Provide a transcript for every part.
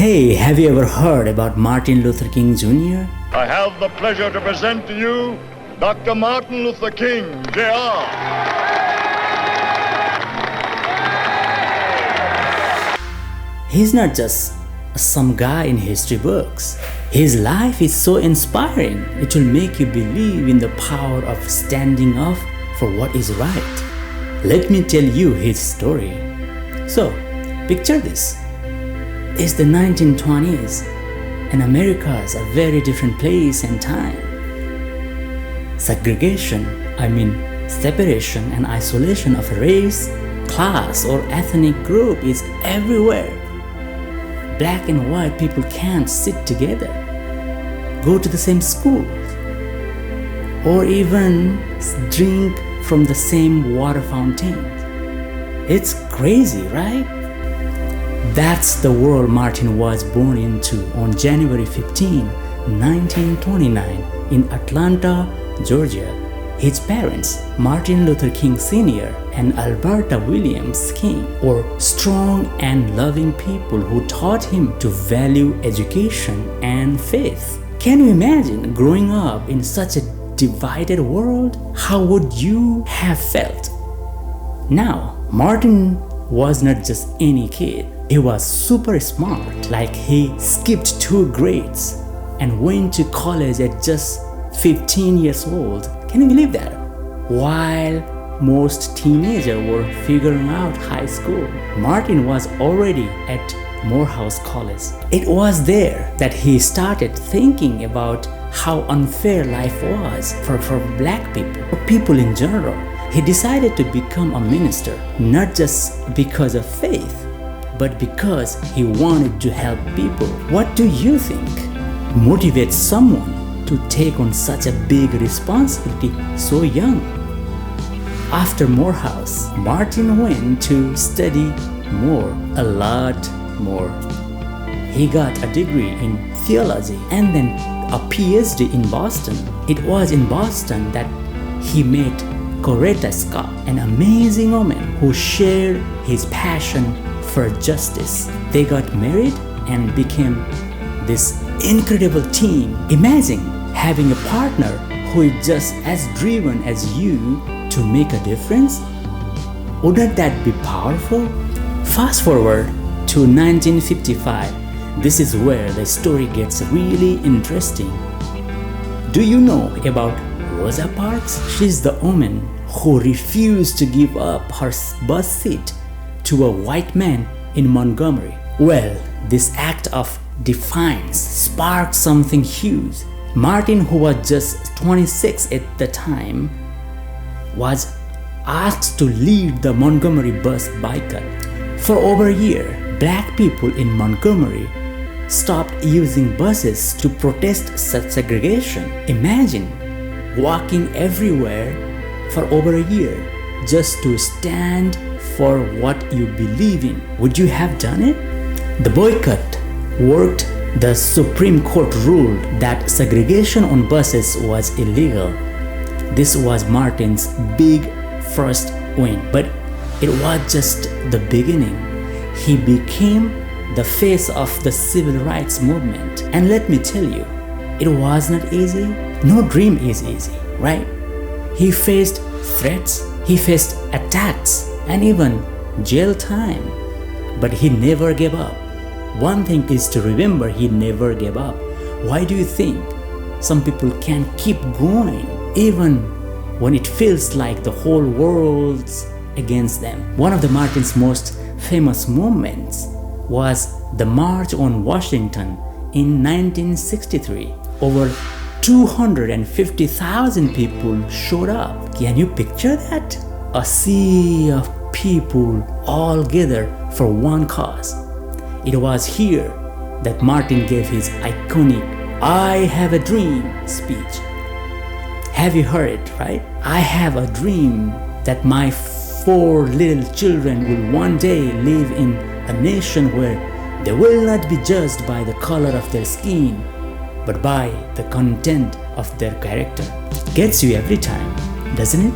Hey, have you ever heard about Martin Luther King Jr.? I have the pleasure to present to you Dr. Martin Luther King, Jr. He's not just some guy in history books. His life is so inspiring, it will make you believe in the power of standing up for what is right. Let me tell you his story. So, picture this. It's the 1920s, and America is a very different place and time. Segregation, separation and isolation of a race, class, or ethnic group is everywhere. Black and white people can't sit together, go to the same school, or even drink from the same water fountain. It's crazy, right? That's the world Martin was born into on January 15, 1929 in Atlanta, Georgia. His parents, Martin Luther King Sr. and Alberta Williams King, were strong and loving people who taught him to value education and faith. Can you imagine growing up in such a divided world? How would you have felt? Now, Martin was not just any kid. He was super smart, like he skipped 2 grades and went to college at just 15 years old. Can you believe that? While most teenagers were figuring out high school, Martin was already at Morehouse College. It was there that he started thinking about how unfair life was for black people, for people in general. He decided to become a minister, not just because of faith, but because he wanted to help people. What do you think motivates someone to take on such a big responsibility so young? After Morehouse, Martin went to study a lot more. He got a degree in theology and then a PhD in Boston. It was in Boston that he met Coretta Scott, an amazing woman who shared his passion for justice. They got married and became this incredible team. Imagine having a partner who is just as driven as you to make a difference. Wouldn't that be powerful? Fast forward to 1955. This is where the story gets really interesting. Do you know about Rosa Parks? She's the woman who refused to give up her bus seat to a white man in Montgomery. Well, this act of defiance sparked something huge. Martin, who was just 26 at the time, was asked to lead the Montgomery bus boycott. For over a year, black people in Montgomery stopped using buses to protest such segregation. Imagine walking everywhere for over a year just to stand for what you believe in. Would you have done it? The boycott worked. The Supreme Court ruled that segregation on buses was illegal. This was Martin's big first win, but it was just the beginning. He became the face of the civil rights movement. And let me tell you, it was not easy. No dream is easy, right? He faced threats, he faced attacks, and even jail time. But he never gave up. One thing is to remember, he never gave up. Why do you think some people can keep going even when it feels like the whole world's against them? One of the Martin's most famous moments was the March on Washington in 1963. Over 250,000 people showed up. Can you picture that? A sea of people all gathered for one cause. It was here that Martin gave his iconic "I have a dream" speech. Have you heard it, right? I have a dream that my 4 little children will one day live in a nation where they will not be judged by the color of their skin, but by the content of their character. Gets you every time, doesn't it?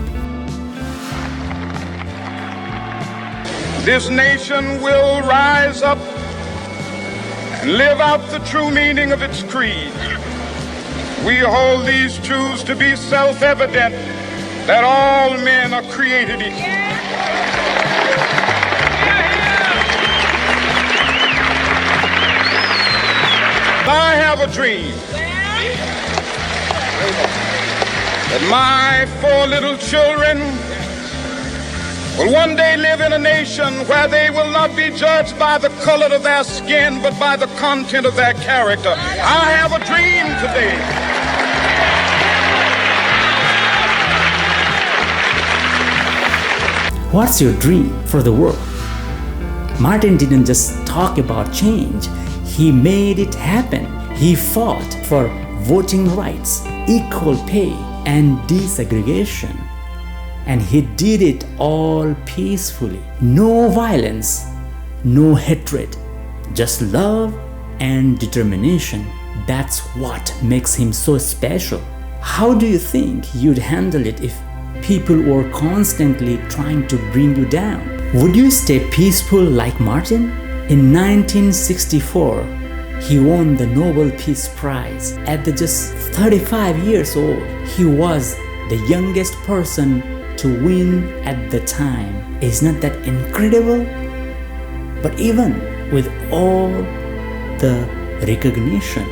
This nation will rise up and live out the true meaning of its creed. We hold these truths to be self-evident, that all men are created equal. I have a dream that my 4 little children will one day live in a nation where they will not be judged by the color of their skin, but by the content of their character. I have a dream today. What's your dream for the world? Martin didn't just talk about change, he made it happen. He fought for voting rights, equal pay, and desegregation. And he did it all peacefully. No violence, no hatred, just love and determination. That's what makes him so special. How do you think you'd handle it if people were constantly trying to bring you down? Would you stay peaceful like Martin? In 1964, he won the Nobel Peace Prize. At just 35 years old, he was the youngest person to win at the time. Isn't that incredible? But even with all the recognition,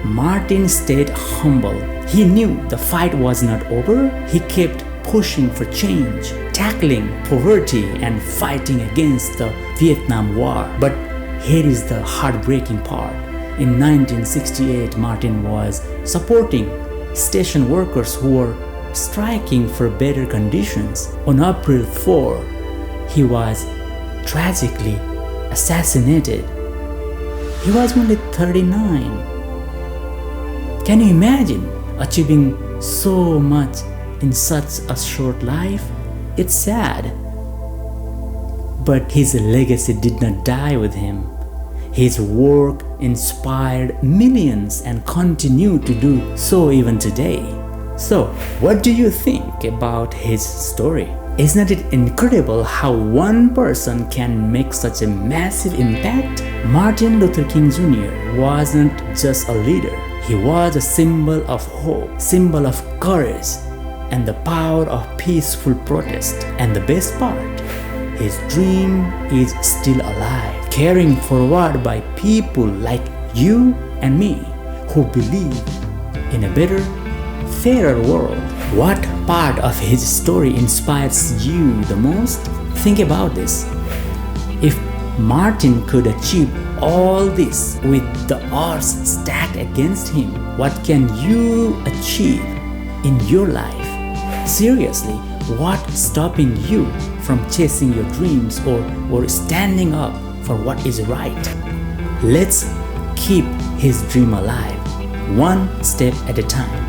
Martin stayed humble. He knew the fight was not over. He kept pushing for change, tackling poverty and fighting against the Vietnam War. But here is the heartbreaking part. In 1968, Martin was supporting station workers who were striking for better conditions. On April 4, he was tragically assassinated. He was only 39. Can you imagine achieving so much in such a short life? It's sad. But his legacy did not die with him. His work inspired millions and continue to do so even today. So, what do you think about his story? Isn't it incredible how one person can make such a massive impact? Martin Luther King Jr. wasn't just a leader. He was a symbol of hope, symbol of courage, and the power of peaceful protest. And the best part, his dream is still alive, carrying forward by people like you and me who believe in a better, fairer world. What part of his story inspires you the most? Think about this. If Martin could achieve all this with the odds stacked against him, what can you achieve in your life? Seriously, what's stopping you from chasing your dreams or standing up for what is right? Let's keep his dream alive, one step at a time.